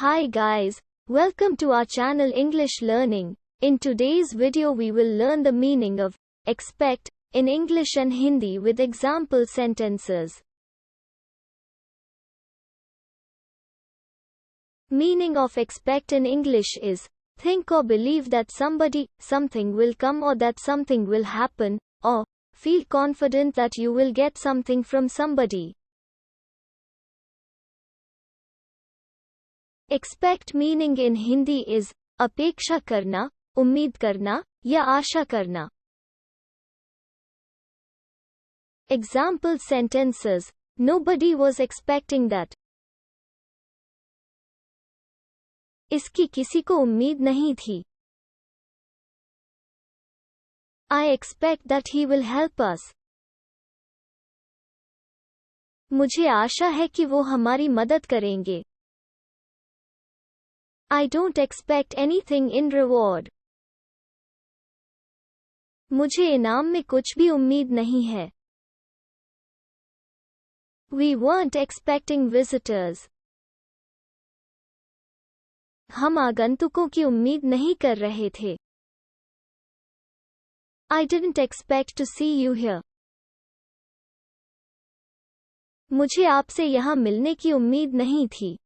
Hi guys, welcome to our channel English Learning. In today's video we will learn the meaning of expect in English and Hindi with example sentences. Meaning of expect in English is think or believe that something will come or that something will happen, or feel confident that you will get something from somebody. Expect meaning in Hindi is अपेक्षा करना, उम्मीद करना या आशा करना. Example sentences. Nobody was expecting that. इसकी किसी को उम्मीद नहीं थी. I expect that he will help us. मुझे आशा है कि वो हमारी मदद करेंगे. I don't expect anything in reward. मुझे इनाम में कुछ भी उम्मीद नहीं है. We weren't expecting visitors. हम आगंतुकों की उम्मीद नहीं कर रहे थे. I didn't expect to see you here. मुझे आपसे यहाँ मिलने की उम्मीद नहीं थी.